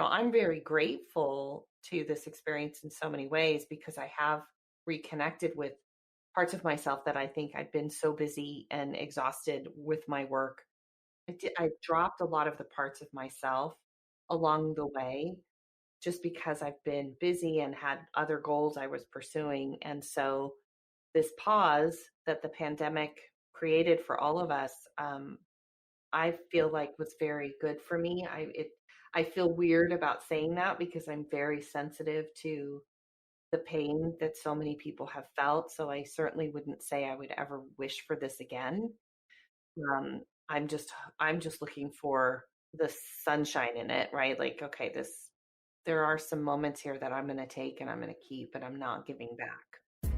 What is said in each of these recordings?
I'm very grateful to this experience in so many ways because I have reconnected with parts of myself that I think I've been so busy and exhausted with my work. I dropped a lot of the parts of myself along the way just because I've been busy and had other goals I was pursuing. And so this pause that the pandemic created for all of us, I feel like was very good for me. I feel weird about saying that because I'm very sensitive to the pain that so many people have felt. So I certainly wouldn't say I would ever wish for this again. Um, I'm just I'm just looking for the sunshine in it, right? Like, okay, there are some moments here that I'm going to take and I'm going to keep, and I'm not giving back.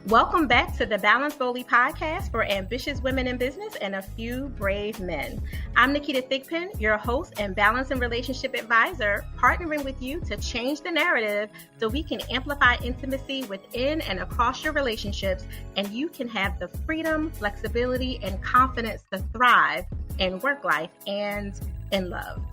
Welcome back to the Balance Boldly podcast for ambitious women in business and a few brave men. I'm Naketa Thigpen, your host and balance and relationship advisor, partnering with you to change the narrative so we can amplify intimacy within and across your relationships, and you can have the freedom, flexibility, and confidence to thrive in work life and in love.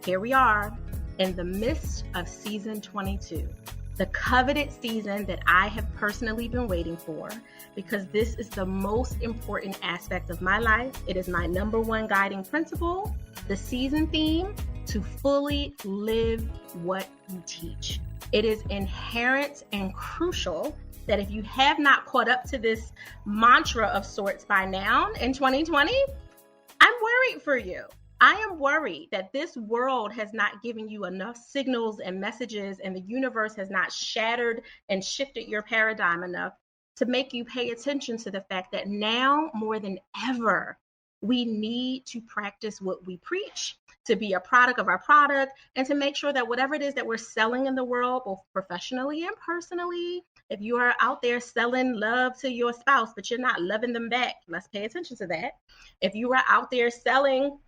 Here we are in the midst of season 22. The coveted season that I have personally been waiting for, because this is the most important aspect of my life. It is my number one guiding principle, the season theme, to fully live what you teach. It is inherent and crucial that if you have not caught up to this mantra of sorts by now in 2020, I'm worried for you. I am worried that this world has not given you enough signals and messages, and the universe has not shattered and shifted your paradigm enough to make you pay attention to the fact that now more than ever, we need to practice what we preach, to be a product of our product, and to make sure that whatever it is that we're selling in the world, both professionally and personally, if you are out there selling love to your spouse, but you're not loving them back, let's pay attention to that. If you are out there selling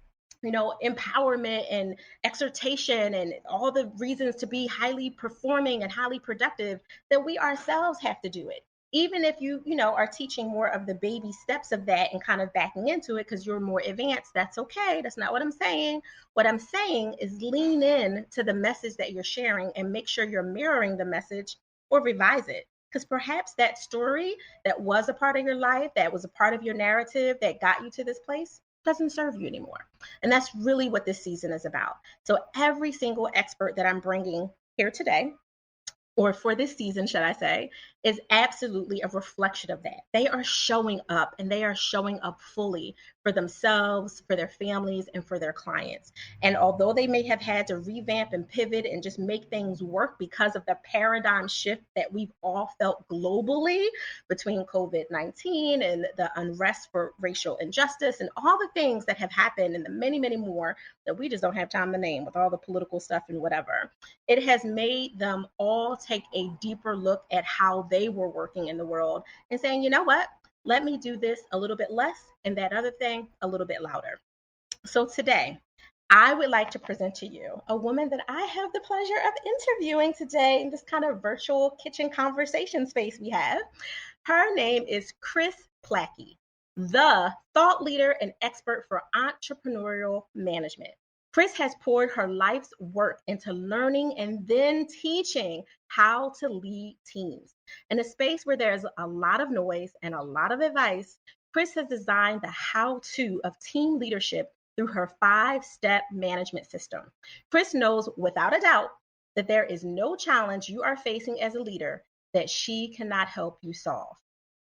empowerment and exhortation and all the reasons to be highly performing and highly productive, that we ourselves have to do it. Even if you are teaching more of the baby steps of that and kind of backing into it because you're more advanced, that's okay. That's not what I'm saying. What I'm saying is lean in to the message that you're sharing and make sure you're mirroring the message or revise it. Because perhaps that story that was a part of your life, that was a part of your narrative that got you to this place, doesn't serve you anymore. And that's really what this season is about. So every single expert that I'm bringing here today, or for this season, should I say, is absolutely a reflection of that. They are showing up, and they are showing up fully for themselves, for their families, and for their clients. And although they may have had to revamp and pivot and just make things work because of the paradigm shift that we've all felt globally between COVID-19 and the unrest for racial injustice and all the things that have happened and the many, many more that we just don't have time to name with all the political stuff and whatever, it has made them all take a deeper look at how they were working in the world and saying, you know what, let me do this a little bit less and that other thing a little bit louder. So today, I would like to present to you a woman that I have the pleasure of interviewing today in this kind of virtual kitchen conversation space we have. Her name is Kris Plachy, the thought leader and expert for entrepreneurial management. Kris has poured her life's work into learning and then teaching how to lead teams. In a space where there's a lot of noise and a lot of advice, Kris has designed the how-to of team leadership through her 5-step management system. Kris knows without a doubt that there is no challenge you are facing as a leader that she cannot help you solve.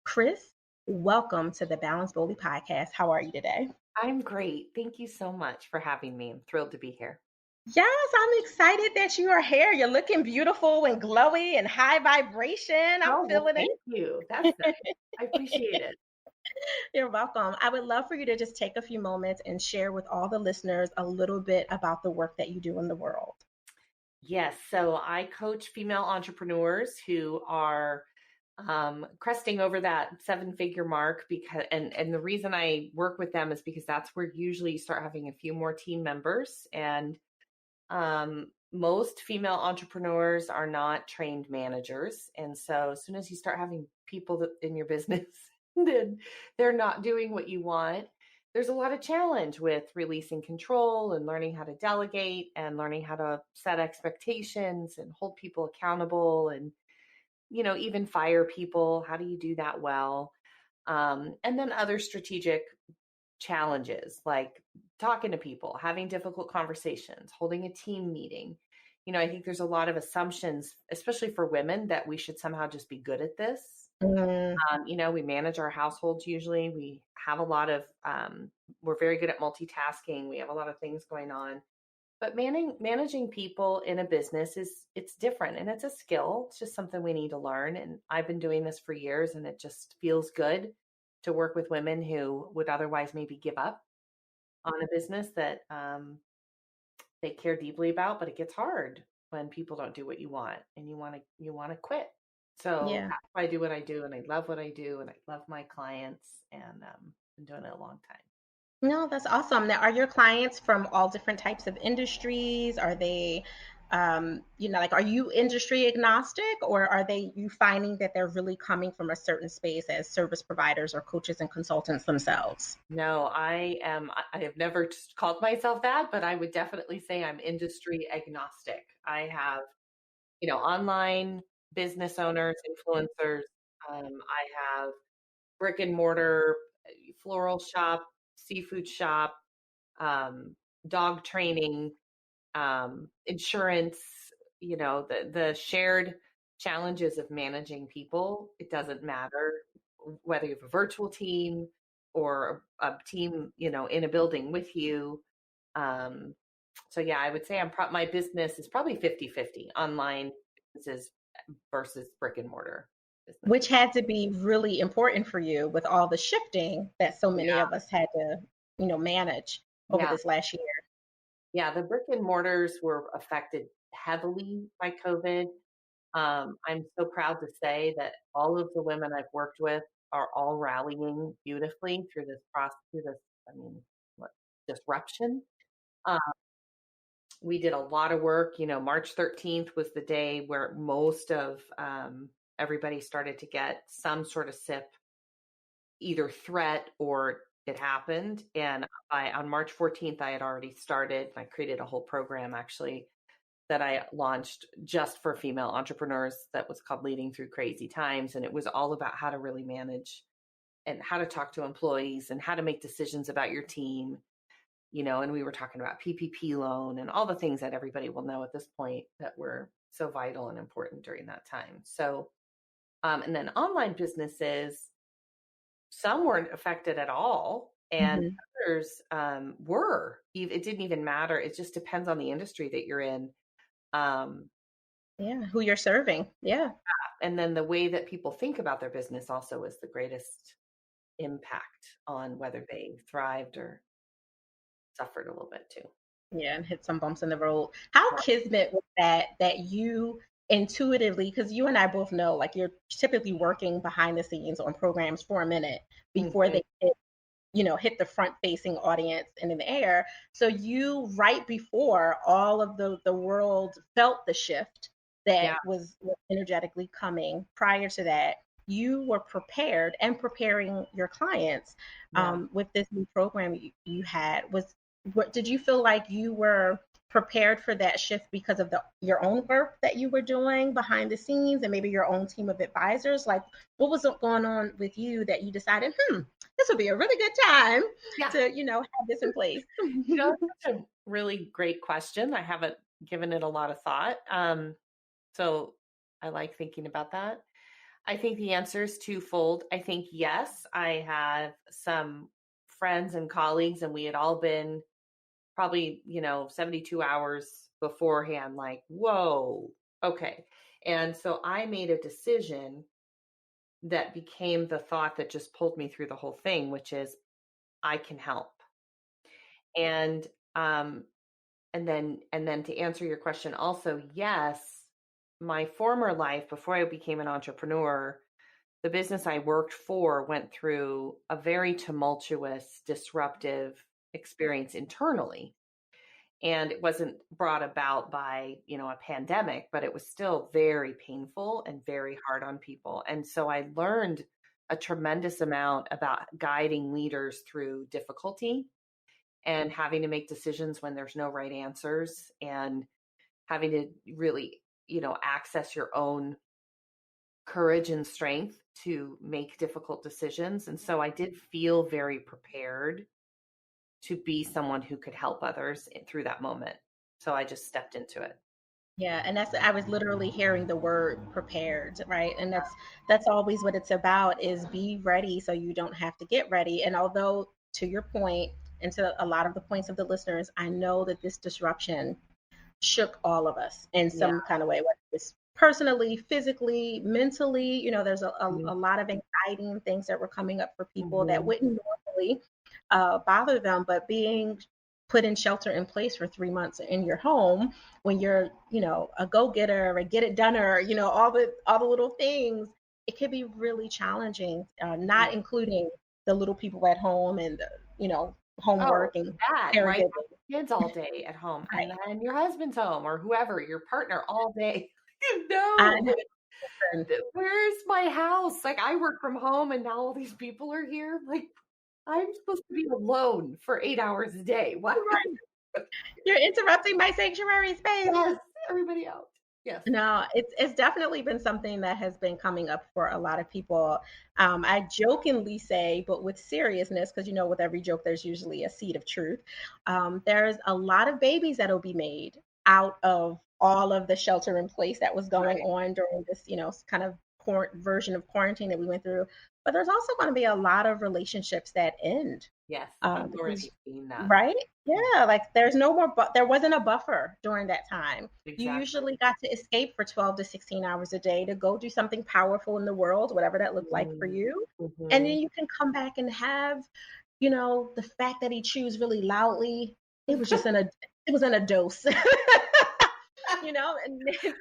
Kris, welcome to the Balance Boldly podcast. How are you today? I'm great. Thank you so much for having me. I'm thrilled to be here. Yes, I'm excited that you are here. You're looking beautiful and glowy and high vibration. I'm feeling thank you. That's nice. I appreciate it. You're welcome. I would love for you to just take a few moments and share with all the listeners a little bit about the work that you do in the world. Yes. So I coach female entrepreneurs who are cresting over that 7-figure mark because, and the reason I work with them is because that's where usually you start having a few more team members, and most female entrepreneurs are not trained managers. And so as soon as you start having people in your business, then they're not doing what you want. there's a lot of challenge with releasing control and learning how to delegate and learning how to set expectations and hold people accountable and, even fire people. How do you do that well? And then other strategic challenges like talking to people, having difficult conversations, holding a team meeting. I think there's a lot of assumptions, especially for women, that we should somehow just be good at this. Mm, We manage our households usually. We have a lot of, we're very good at multitasking. We have a lot of things going on. But managing people in a business it's different and it's a skill. It's just something we need to learn. And I've been doing this for years and it just feels good to work with women who would otherwise maybe give up on a business that they care deeply about, but it gets hard when people don't do what you want and you want to quit. So yeah. that's why I do what I do and I love what I do and I love my clients and been doing it a long time. No, that's awesome. Now, are your clients from all different types of industries? Are they, like, are you industry agnostic, or are they you finding that they're really coming from a certain space as service providers or coaches and consultants themselves? No, I have never called myself that, but I would definitely say I'm industry agnostic. I have, online business owners, influencers. I have brick and mortar floral shop, seafood shop, um, dog training, insurance, the shared challenges of managing people. It doesn't matter whether you have a virtual team or a team, in a building with you. Um, so yeah, I would say my business is probably 50-50 online businesses versus brick and mortar Which businesses. had to be really important for you with all the shifting that so many Yeah. of us had to, manage over Yeah. this last year. Yeah. The brick and mortars were affected heavily by COVID. I'm so proud to say that all of the women I've worked with are all rallying beautifully through this process, I mean, what, disruption. Uh, we did a lot of work. March 13th was the day where most of everybody started to get some sort of SIP, either threat or it happened. And on March 14th, I had already started. I created a whole program actually that I launched just for female entrepreneurs that was called Leading Through Crazy Times. And it was all about how to really manage and how to talk to employees and how to make decisions about your team, and we were talking about PPP loan and all the things that everybody will know at this point that were so vital and important during that time. So, and then online businesses, some weren't affected at all. And Hmm. others were. It didn't even matter. It just depends on the industry that you're in. Um, Yeah, who you're serving. Yeah. and then the way that people think about their business also is the greatest impact on whether they thrived or suffered a little bit too. Yeah, and hit some bumps in the road. How Right. kismet was that you intuitively, because you and I both know, like, you're typically working behind the scenes on programs for a minute before Mhm. they hit the front facing audience and in the air. So you, right before all of the world felt the shift that Yeah. was energetically coming, prior to that, you were prepared and preparing your clients Yeah. with this new program you had. What did you feel like you were prepared for that shift because of your own work that you were doing behind the scenes and maybe your own team of advisors? Like, what was going on with you that you decided, this would be a really good time Yeah. to, have this in place? That's such a really great question. I haven't given it a lot of thought. So I like thinking about that. I think the answer is twofold. I think, yes, I have some friends and colleagues, and we had all been probably, 72 hours beforehand, like, whoa, okay. And so I made a decision that became the thought that just pulled me through the whole thing, which is I can help. And um, and then to answer your question also, yes, my former life before I became an entrepreneur, the business I worked for went through a very tumultuous, disruptive experience internally. And it wasn't brought about by, a pandemic, but it was still very painful and very hard on people. And so I learned a tremendous amount about guiding leaders through difficulty and having to make decisions when there's no right answers, and having to really, access your own courage and strength to make difficult decisions. And so I did feel very prepared to be someone who could help others through that moment. So I just stepped into it. Yeah, and I was literally hearing the word prepared, right? And that's always what it's about, is be ready so you don't have to get ready. And although, to your point, and to a lot of the points of the listeners, I know that this disruption shook all of us in Yeah. some kind of way, whether it's personally, physically, mentally. There's a lot of anxiety and things that were coming up for people that wouldn't normally bother them, but being put in shelter in place for 3 months in your home, when you're, a go-getter, a get it doneer, all the little things, it could be really challenging, not including the little people at home and the, Oh, homework and that, right? caregiving. Kids all day at home, and Right. then your husband's home, or whoever, your partner all day. I No, know. where's my house? Like, I work from home and now all these people are here. Like, I'm supposed to be alone for 8 hours a day. What? You're interrupting my sanctuary space. Yes, everybody out. Yes. No, it's definitely been something that has been coming up for a lot of people. I jokingly say, but with seriousness, because with every joke there's usually a seed of truth. There's a lot of babies that'll be made out of all of the shelter in place that was going Right. on during this, kind of version of quarantine that we went through. But there's also going to be a lot of relationships that end. Yes, I've Because already seen that. right? Yeah, like there's no more, there wasn't a buffer during that time. You Exactly. usually got to escape for 12 to 16 hours a day to go do something powerful in the world, whatever that looked like for you. And then Mm-hmm. you can come back and have, the fact that he chews really loudly, it was just it was in a dose, and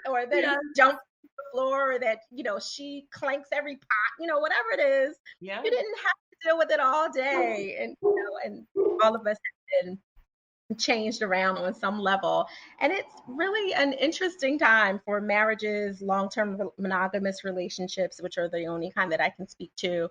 or that Yeah. he jumps to the floor, or that, she clanks every pot, whatever it is. Yeah. You didn't have to deal with it all day. And, and all of us have been changed around on some level. And it's really an interesting time for marriages, long-term monogamous relationships, which are the only kind that I can speak to,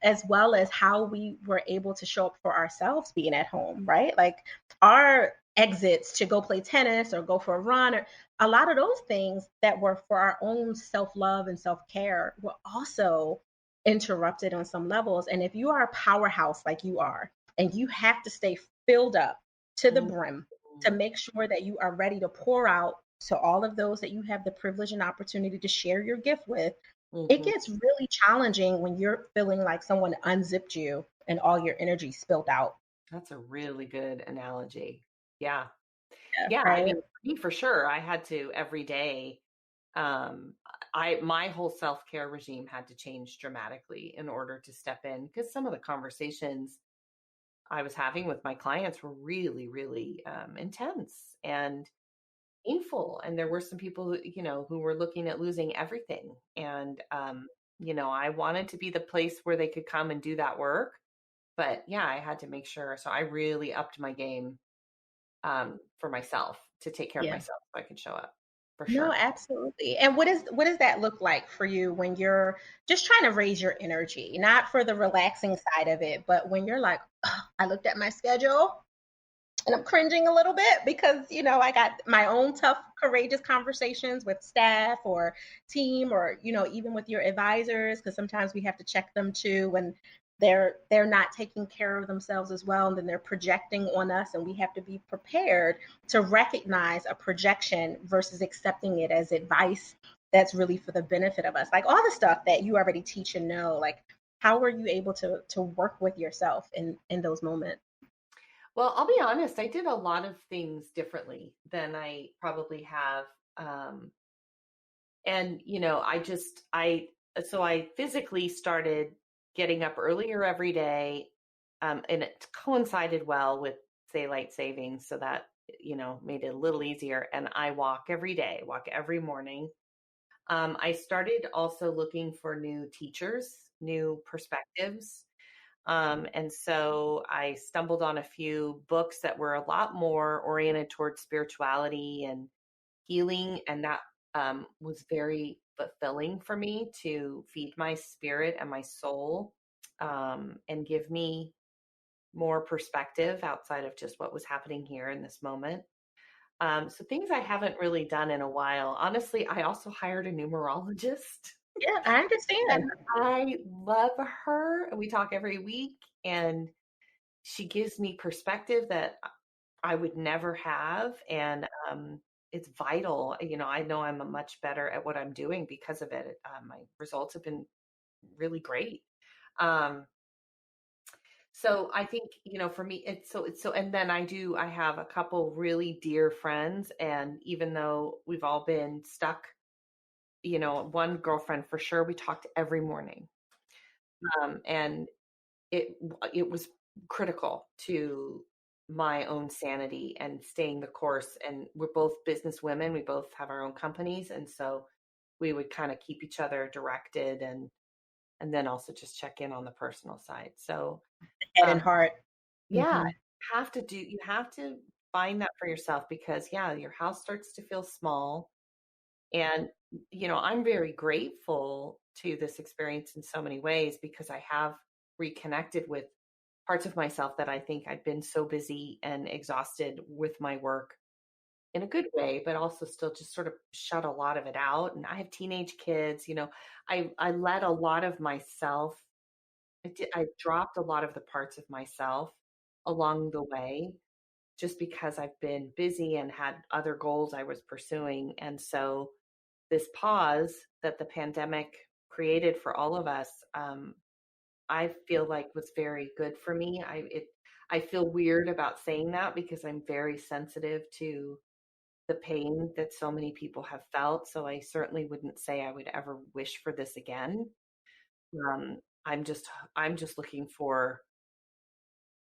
as well as how we were able to show up for ourselves being at home, right? Like our exits to go play tennis or go for a run, or a lot of those things that were for our own self-love and self-care were also interrupted on some levels. And if you are a powerhouse like you are, and you have to stay filled up to the brim to make sure that you are ready to pour out to all of those that you have the privilege and opportunity to share your gift with, it Mm-hmm. gets really challenging when you're feeling like someone unzipped you and all your energy spilled out. That's a really good analogy. Yeah. Yeah, Yeah. I right. mean, for me, for sure, I had to every day. Um, my whole self-care regime had to change dramatically in order to step in, because some of the conversations I was having with my clients were really, really intense and painful. And there were some people who were looking at losing everything. And, I wanted to be the place where they could come and do that work. But yeah, I had to make sure. So I really upped my game for myself, to take care of Yeah. myself so I could show up for No, sure. absolutely. And what does that look like for you when you're just trying to raise your energy, not for the relaxing side of it, but when you're like, "Ugh, I looked at my schedule and I'm cringing a little bit because, I got my own tough, courageous conversations with staff or team, or, even with your advisors, because sometimes we have to check them too when they're not taking care of themselves as well, and then they're projecting on us, and we have to be prepared to recognize a projection versus accepting it as advice that's really for the benefit of us. Like all the stuff that you already teach and know, like how are you able to work with yourself in those moments? Well, I'll be honest, I did a lot of things differently than I probably have. Um, and, so I physically started getting up earlier every day. And it coincided well with daylight savings. So that, made it a little easier. And I walk every morning. I started also looking for new teachers, new perspectives. And so I stumbled on a few books that were a lot more oriented towards spirituality and healing. And that was very fulfilling for me to feed my spirit and my soul, and give me more perspective outside of just what was happening here in this moment. So things I haven't really done in a while. Honestly, I also hired a numerologist. Yeah, I understand. And I love her. And we talk every week, and she gives me perspective that I would never have. And it's vital. I know I'm a much better at what I'm doing because of it. My results have been really great. Um, so I think, for me, and then I have a couple really dear friends. And even though we've all been stuck, one girlfriend for sure, we talked every morning. And it was critical to my own sanity and staying the course. And we're both business women. We both have our own companies. And so we would kind of keep each other directed, and then also just check in on the personal side. So, Head and um, heart. yeah, Hmm. you have to find that for yourself, because yeah, your house starts to feel small. And, I'm very grateful to this experience in so many ways, because I have reconnected with parts of myself that I think I'd been so busy and exhausted with my work, in a good way, but also still just sort of shut a lot of it out. And I have teenage kids. I let a lot of myself, I dropped a lot of the parts of myself along the way, just because I've been busy and had other goals I was pursuing. And so this pause that the pandemic created for all of us, I feel like was very good for me. I feel weird about saying that, because I'm very sensitive to the pain that so many people have felt. So I certainly wouldn't say I would ever wish for this again. Um, I'm just I'm just looking for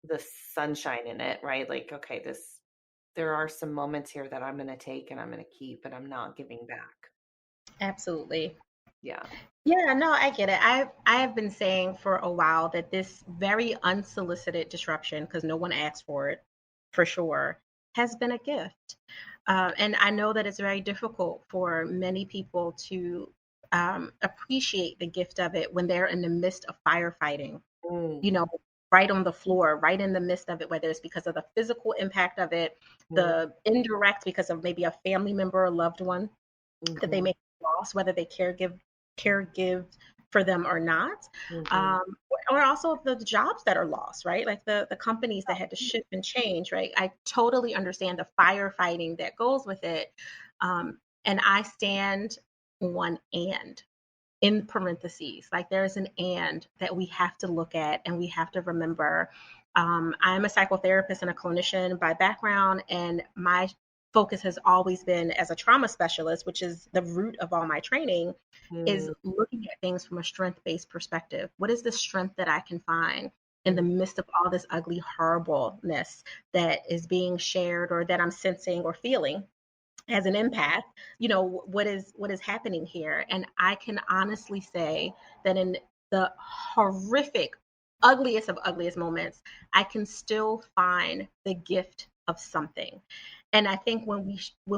the sunshine in it, right? Like, okay, there are some moments here that I'm going to take and I'm going to keep, and I'm not giving back. Absolutely. Yeah. Yeah, no, I get it. I have been saying for a while that this very unsolicited disruption, because no one asked for it, for sure, has been a gift. And I know that it's very difficult for many people to appreciate the gift of it when they're in the midst of firefighting, Mm, you know, right on the floor, right in the midst of it, whether it's because of the physical impact of it, mm, the indirect because of maybe a family member or loved one that they mhm, may have lost, whether they caregive for them or not, mhm. um, or also the jobs that are lost, right? Like the companies that had to shift and change, right? I totally understand the firefighting that goes with it, and I stand on and in parentheses, like there's an and that we have to look at and we have to remember. I'm a psychotherapist and a clinician by background, and my focus has always been as a trauma specialist, which is the root of all my training, is Mm, looking at things from a strength-based perspective. What is the strength that I can find in the mm, midst of all this ugly horribleness that is being shared or that I'm sensing or feeling as an empath? What is happening here? And I can honestly say that in the horrific, ugliest of ugliest moments, I can still find the gift of something. And I think when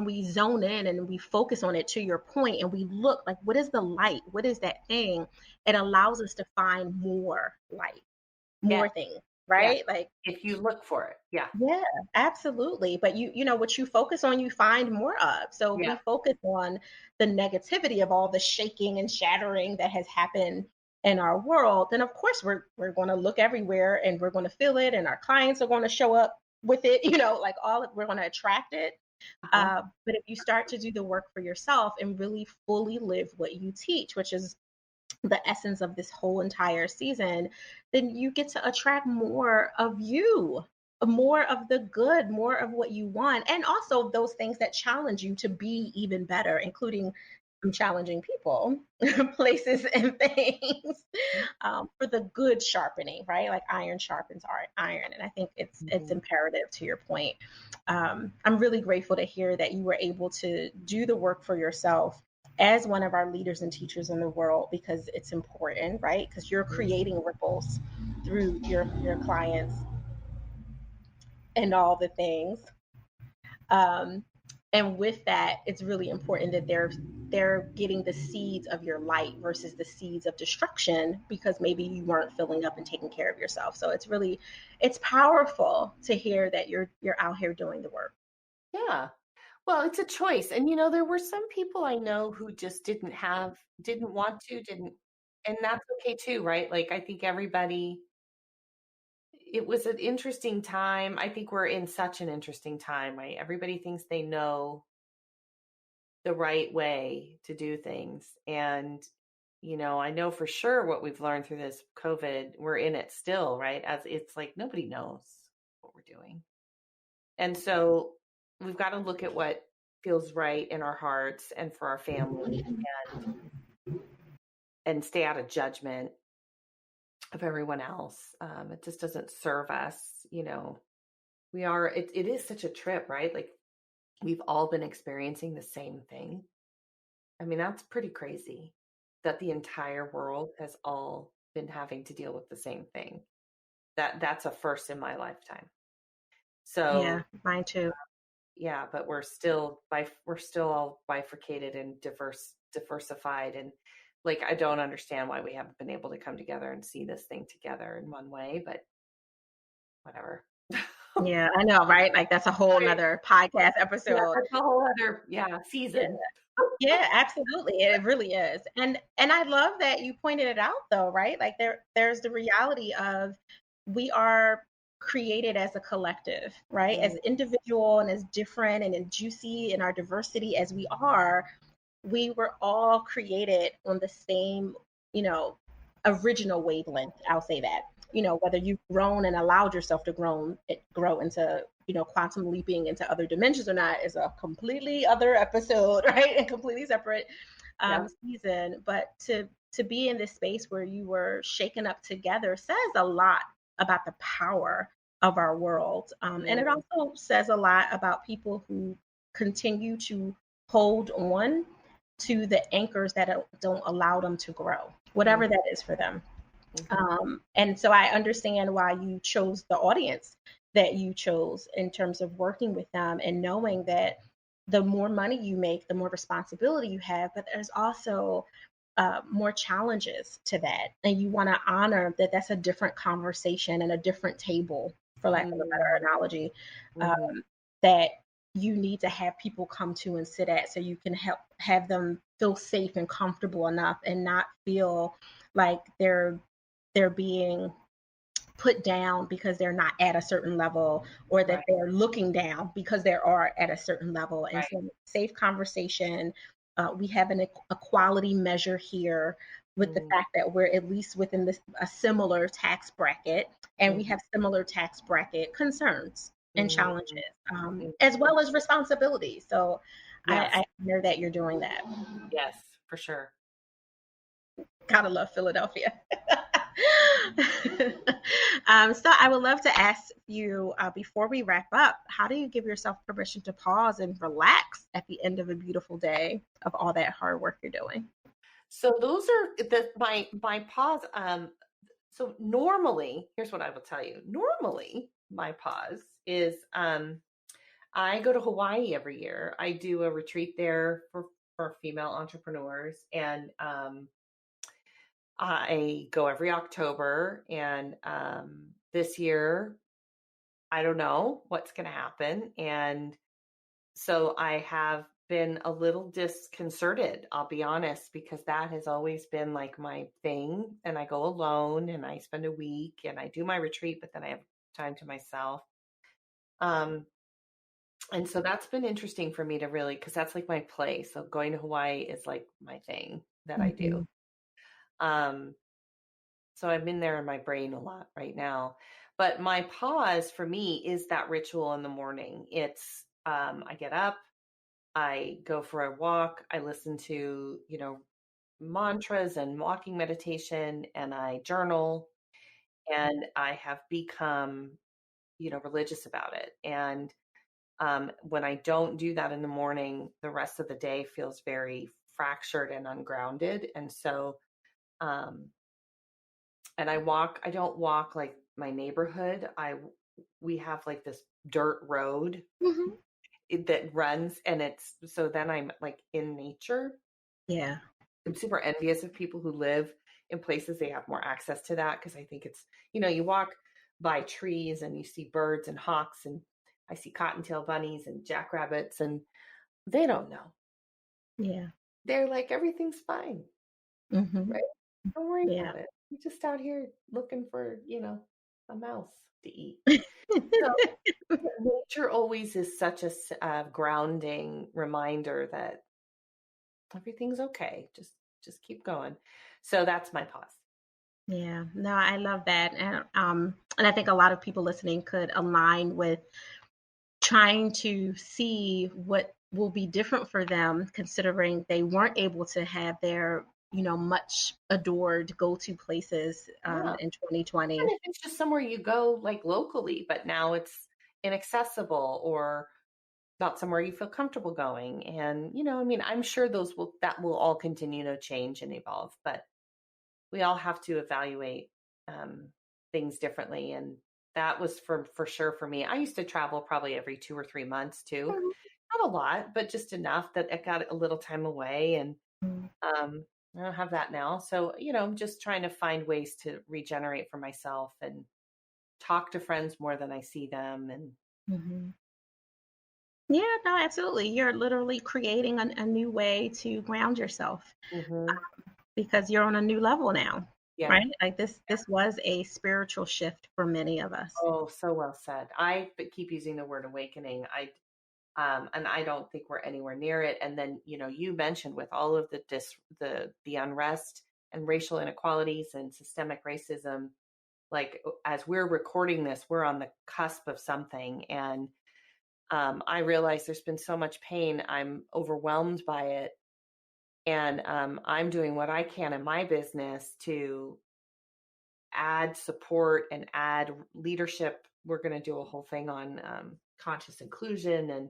we zone in and we focus on it, to your point, and we look like, what is the light, what is that thing, it allows us to find more light, yeah, more things, yeah. right? Like, If you look for it. Yeah. yeah, absolutely. But what you focus on, you find more of. So if Yeah. we focus on the negativity of all the shaking and shattering that has happened in our world, then of course we're going to look everywhere and we're going to feel it, and our clients are going to show up with it. Like we're going to attract it. Uh-huh. But if you start to do the work for yourself and really fully live what you teach, which is the essence of this whole entire season, then you get to attract more of you, more of the good, more of what you want, and also those things that challenge you to be even better, including some challenging people, places, and things, for the good sharpening, right? Like iron sharpens iron, and I think it's Mhm. imperative to your point. I'm really grateful to hear that you were able to do the work for yourself as one of our leaders and teachers in the world, because it's important, right? Because you're creating ripples through your clients and all the things. Um, And with that, it's really important that they're getting the seeds of your light versus the seeds of destruction, because maybe you weren't filling up and taking care of yourself. So it's powerful to hear that you're out here doing the work. Yeah. Well, it's a choice. And there were some people I know who just didn't want to, didn't, and that's okay too, right? Like I think it was an interesting time. I think we're in such an interesting time, right? Everybody thinks they know the right way to do things. And, I know for sure what we've learned through this COVID, we're in it still, right? As it's like nobody knows what we're doing. And so we've got to look at what feels right in our hearts and for our family, and stay out of judgment of everyone else. It just doesn't serve us. It is such a trip, right? Like we've all been experiencing the same thing. I mean, that's pretty crazy that the entire world has all been having to deal with the same thing. That's a first in my lifetime. Yeah, So mine too. yeah, but we're still all bifurcated and diversified, and like I don't understand why we haven't been able to come together and see this thing together in one way, but whatever. Yeah, I know, right? Like that's a whole Right. nother podcast Yeah, episode. that's a whole other Yeah. season. Yeah, absolutely. It really is. And I love that you pointed it out though, right? Like there's the reality of we are created as a collective, right? As Mm, individual and as different and as juicy in our diversity as we are, we were all created on the same, you know, original wavelength. I'll say that. Whether you've grown and allowed yourself to grow into, quantum leaping into other dimensions or not is a completely other episode, right? And completely separate yep. season. But to be in this space where you were shaken up together says a lot about the power of our world. And it Mm, also says a lot about people who continue to hold on to the anchors that don't allow them to grow, mm, whatever that is for them. mhm. And so I understand why you chose the audience that you chose in terms of working with them and knowing that the more money you make, the more responsibility you have, but there's also more challenges to that. And you want to honor that that's a different conversation and a different table, for lack of a better Mm, analogy, mhm. that you need to have people come to and sit at so you can help have them feel safe and comfortable enough and not feel like they're being put down because they're not at a certain level, or that Right, they're looking down because they are at a certain level. And right. so safe conversation, we have an equality measure here with the Mm, fact that we're at least within a similar tax bracket, and we mhm, have similar tax bracket concerns and mm, challenges, mhm. as well as responsibilities. So Yes, I know that you're doing that. yes, for sure. Gotta love Philadelphia. So I would love to ask you, before we wrap up, how do you give yourself permission to pause and relax at the end of a beautiful day of all that hard work you're doing? So those are my pause. So normally, here's what I will tell you. Normally, my pause is I go to Hawaii every year. I do a retreat there for female entrepreneurs, and I go every October. And this year, I don't know what's going to happen, and so I have been a little disconcerted, I'll be honest, because that has always been like my thing. And I go alone and I spend a week and I do my retreat, but then I have time to myself. Um, and so that's been interesting for me to really, because that's like my place. So going to Hawaii is like my thing that I do. Mm-hmm. Um, so I'm in there in my brain a lot right now. But my pause for me is that ritual in the morning. It's I get up, I go for a walk, I listen to, mantras and walking meditation, and I journal, and I have become, religious about it. And when I don't do that in the morning, the rest of the day feels very fractured and ungrounded. And so, um, and I don't walk like my neighborhood. We have like this dirt road, Mm-hmm. that runs, and so then I'm like in nature. Yeah. I'm super envious of people who live in places they have more access to that, because I think it's, you walk by trees and you see birds and hawks, and I see cottontail bunnies and jackrabbits, and they don't know. Yeah. They're like, everything's fine, Mm-hmm. right? Don't worry Yeah. about it. You're just out here looking for, a mouse to eat. So nature always is such a grounding reminder that everything's okay. Just keep going. So that's my pause. Yeah. No, I love that. And I think a lot of people listening could align with trying to see what will be different for them, considering they weren't able to have their, much adored go-to places Yeah. in 2020. And if it's just somewhere you go like locally, but now it's inaccessible or not somewhere you feel comfortable going. And, I mean, I'm sure that will all continue to change and evolve, but we all have to evaluate things differently. And that was for sure for me. I used to travel probably every 2 or 3 months too. Mhm. Not a lot, but just enough that I got a little time away. And Mhm. I don't have that now. So, I'm just trying to find ways to regenerate for myself and talk to friends more than I see them. And Mhm. Yeah, no, absolutely. You're literally creating a new way to ground yourself mhm, because you're on a new level now, yeah. right? Like this was a spiritual shift for many of us. Oh, so well said. Keep using the word awakening. And I don't think we're anywhere near it. And then, you mentioned with all of the unrest and racial inequalities and systemic racism, like as we're recording this, we're on the cusp of something. And I realize there's been so much pain. I'm overwhelmed by it. And I'm doing what I can in my business to add support and add leadership. We're going to do a whole thing on conscious inclusion and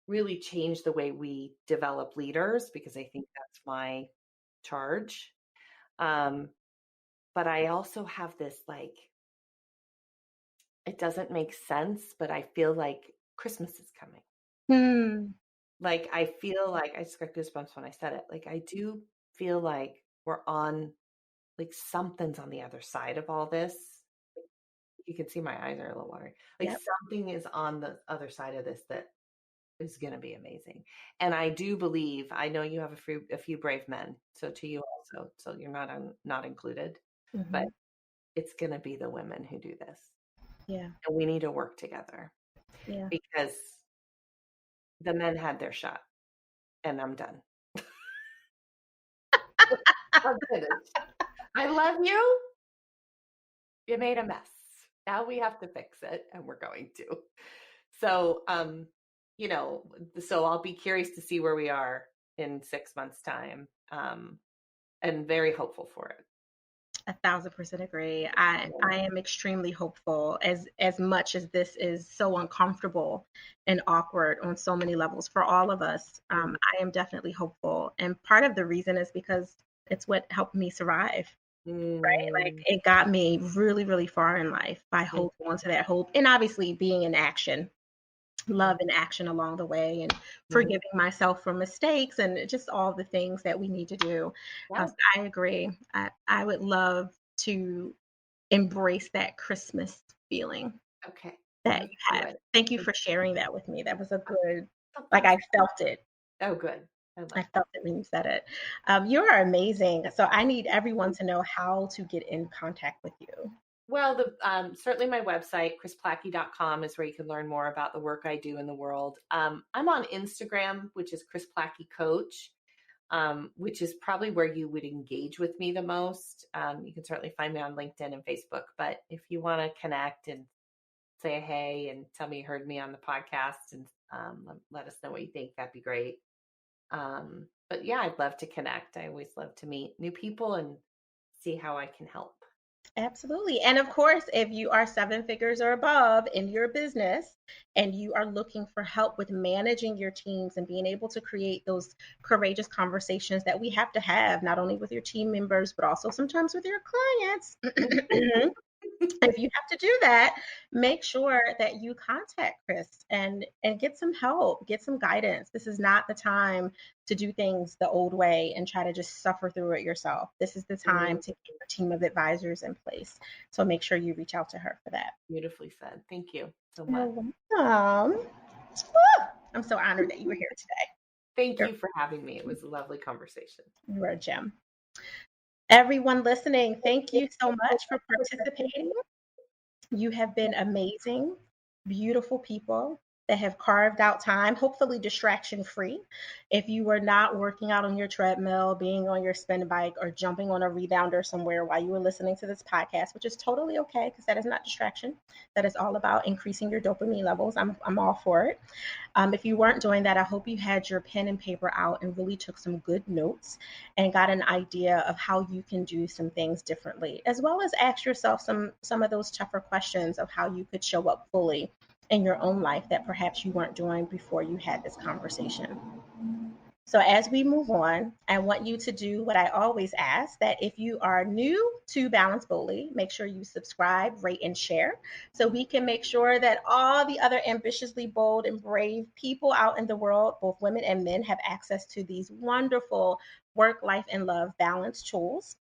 really change the way we develop leaders, because I think that's my charge. Um, but I also have this like, it doesn't make sense, but I feel like Christmas is coming. Hmm. Like, I feel like I just got goosebumps when I said it. Like, I do feel like we're on, like, something's on the other side of all this. You can see my eyes are a little watery. Like, Yep. something is on the other side of this that is going to be amazing. And I do believe, I know you have a few brave men. So to you also, so you're not included, but Hmm. it's going to be the women who do this. Yeah. And we need to work together, Yeah. because the men had their shot and I'm done. I'm finished. I love you. You made a mess. Now we have to fix it, and we're going to. So, so I'll be curious to see where we are in 6 months' time, and very hopeful for it. 1,000% agree. I am extremely hopeful as much as this is so uncomfortable and awkward on so many levels for all of us. I am definitely hopeful. And part of the reason is because it's what helped me survive, right? Like Mm, it got me really, really far in life by mm, holding on to that hope and obviously being in action, love and action along the way, and mhm. forgiving myself for mistakes and just all the things that we need to do. Yeah. So I agree. I would love to embrace that Christmas feeling Okay. that Let's you do have. it. Thank you for sharing that with me. That was a good, Oh, like thanks. I felt it. Oh, good. I love I that. felt it when you said it. You are amazing. So I need everyone to know how to get in contact with you. Well, certainly my website, krisplachy.com, is where you can learn more about the work I do in the world. I'm on Instagram, which is Kris Plachy Coach, which is probably where you would engage with me the most. You can certainly find me on LinkedIn and Facebook, but if you want to connect and say hey and tell me you heard me on the podcast, and let us know what you think, that'd be great. But yeah, I'd love to connect. I always love to meet new people and see how I can help. Absolutely. And of course, if you are seven figures or above in your business and you are looking for help with managing your teams and being able to create those courageous conversations that we have, not only with your team members, but also sometimes with your clients, If you have to do that, make sure that you contact Kris and get some help, get some guidance. This is not the time to do things the old way and try to just suffer through it yourself. This is the time to get a team of advisors in place. So make sure you reach out to her for that. Beautifully said. Thank you so much. You're welcome. I'm so honored that you were here today. Thank you for having me. It was a lovely conversation. You were a gem. Everyone listening, thank you so much for participating. You have been amazing, beautiful people that have carved out time, hopefully distraction free. If you were not working out on your treadmill, being on your spin bike, or jumping on a rebounder somewhere while you were listening to this podcast, which is totally okay because that is not distraction. That is all about increasing your dopamine levels. I'm all for it. If you weren't doing that, I hope you had your pen and paper out and really took some good notes and got an idea of how you can do some things differently, as well as ask yourself some of those tougher questions of how you could show up fully in your own life that perhaps you weren't doing before you had this conversation. So as we move on, I want you to do what I always ask, that if you are new to Balance Boldly, make sure you subscribe, rate, and share so we can make sure that all the other ambitiously bold and brave people out in the world, both women and men, have access to these wonderful work, life, and love balance tools.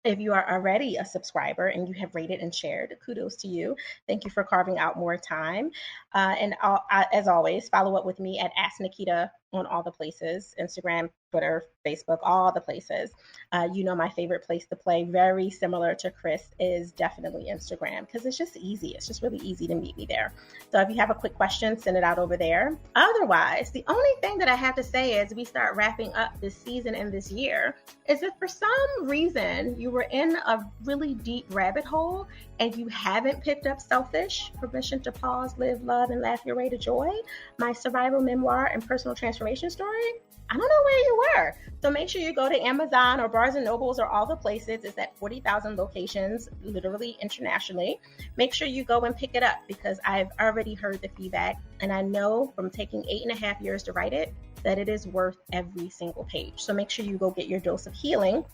If you are already a subscriber and you have rated and shared, kudos to you. Thank you for carving out more time. As always, follow up with me at Ask Naketa on all the places, Instagram, Twitter, Facebook, all the places. My favorite place to play, very similar to Kris, is definitely Instagram because it's just easy. It's just really easy to meet me there. So if you have a quick question, send it out over there. Otherwise, the only thing that I have to say as we start wrapping up this season and this year is if for some reason you were in a really deep rabbit hole and you haven't picked up Selfish, Permission to Pause, Live, Love, and Laugh Your Way to Joy, my survival memoir and personal transformation story, I don't know where you were. So make sure you go to Amazon or Barnes and Nobles or all the places. It's at 40,000 locations, literally internationally. Make sure you go and pick it up because I've already heard the feedback. And I know from taking 8.5 years to write it, that it is worth every single page. So make sure you go get your dose of healing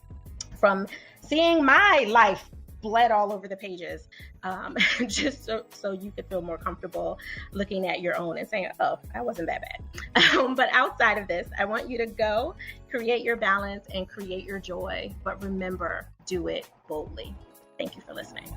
from seeing my life bled all over the pages, just so you could feel more comfortable looking at your own and saying, oh, I wasn't that bad. But outside of this, I want you to go create your balance and create your joy. But remember, do it boldly. Thank you for listening.